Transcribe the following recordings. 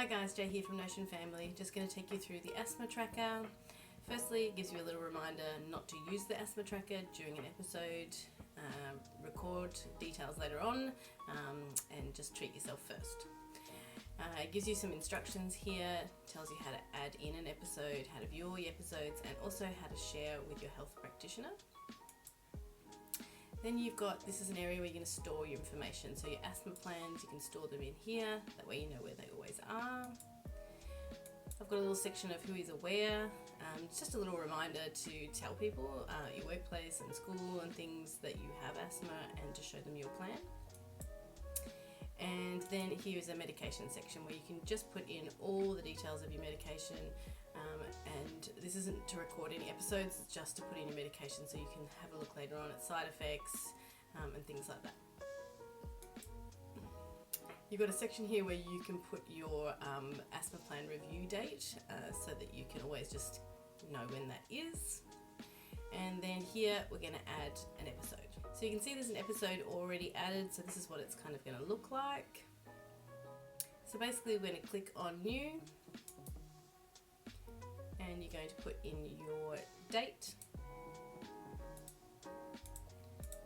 Hi guys, Jay here from Notion Family. Just going to take you through the Asthma Tracker. Firstly, it gives you a little reminder not to use the Asthma Tracker during an episode, record details later on, and just treat yourself first. It gives you some instructions here, tells you how to add in an episode, how to view all your episodes, and also how to share with your health practitioner. Then you've got, this is an area where you're going to store your information. So your asthma plans, you can store them in here. That way you know where they always are. I've got a little section of who is aware. It's just a little reminder to tell people at your workplace and school and things that you have asthma and to show them your plan. And then here is a medication section where you can just put in all the details of your medication. And this isn't to record any episodes, it's just to put in your medication so you can have a look later on at side effects and things like that. You've got a section here where you can put your asthma plan review date so that you can always just know when that is. And then here we're going to add an episode. So you can see there's an episode already added, so this is what it's kind of going to look like. So basically we're going to click on new, and you're going to put in your date,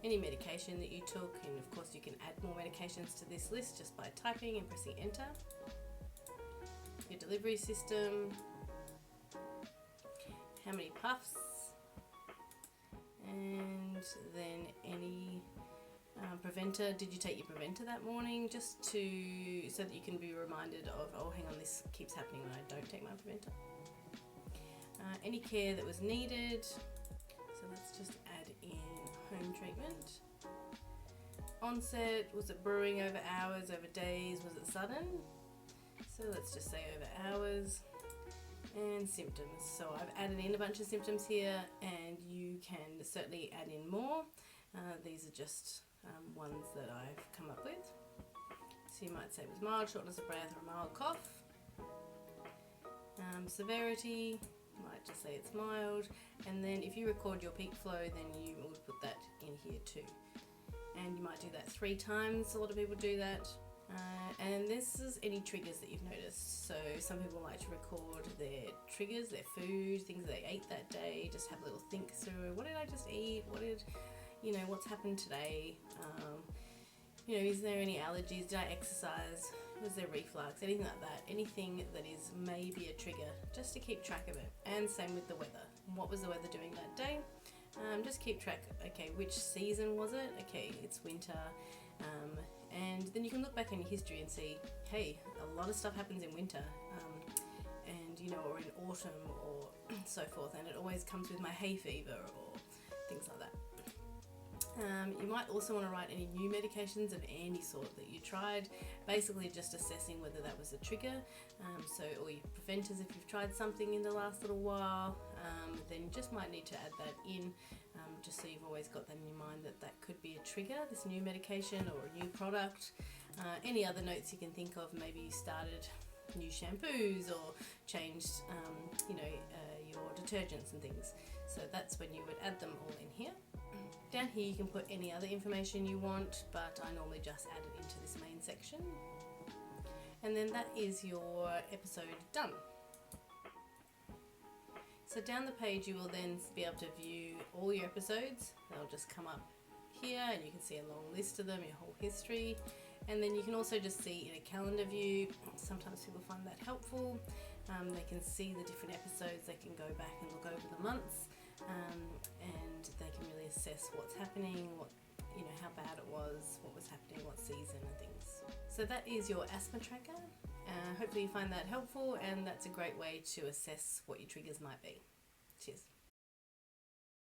any medication that you took, and of course you can add more medications to this list just by typing and pressing enter. Your delivery system, how many puffs, and then any preventer. Did you take your preventer that morning? Just so that you can be reminded of, oh hang on, this keeps happening when I don't take my preventer. Any care that was needed, so let's just add in home treatment. Onset, was it brewing over hours, over days, was it sudden? So let's just say over hours. And symptoms, so I've added in a bunch of symptoms here, and you can certainly add in more. These are just ones that I've come up with. So you might say it was mild shortness of breath or a mild cough. Severity, might just say it's mild, and then if you record your peak flow, then you would put that in here too. And you might do that 3 times. A lot of people do that. And this is any triggers that you've noticed. So some people like to record their triggers, their food, things they ate that day, just have a little think through, what did I just eat? What's happened today? Is there any allergies? Did I exercise? Was there reflux? Anything like that. Anything that is maybe a trigger, just to keep track of it. And same with the weather. What was the weather doing that day? Just keep track, okay, which season was it? Okay, it's winter. And then you can look back in your history and see, hey, a lot of stuff happens in winter, or in autumn or so forth, and it always comes with my hay fever or things like that. You might also want to write any new medications of any sort that you tried, basically just assessing whether that was a trigger. Or your preventers, if you've tried something in the last little while, then you just might need to add that in, just so you've always got that in your mind that could be a trigger, this new medication or a new product. Any other notes you can think of, maybe you started new shampoos or changed your detergents and things. So that's when you would add them all in here. Down here you can put any other information you want, but I normally just add it into this main section. And then that is your episode done. So down the page you will then be able to view all your episodes. They'll just come up here and you can see a long list of them, your whole history. And then you can also just see in a calendar view. Sometimes people find that helpful. They can see the different episodes, they can go back and look over the months, and they can really assess what's happening, how bad it was, what was happening, what season and things. So that is your asthma tracker. Hopefully you find that helpful, and that's a great way to assess what your triggers might be. Cheers.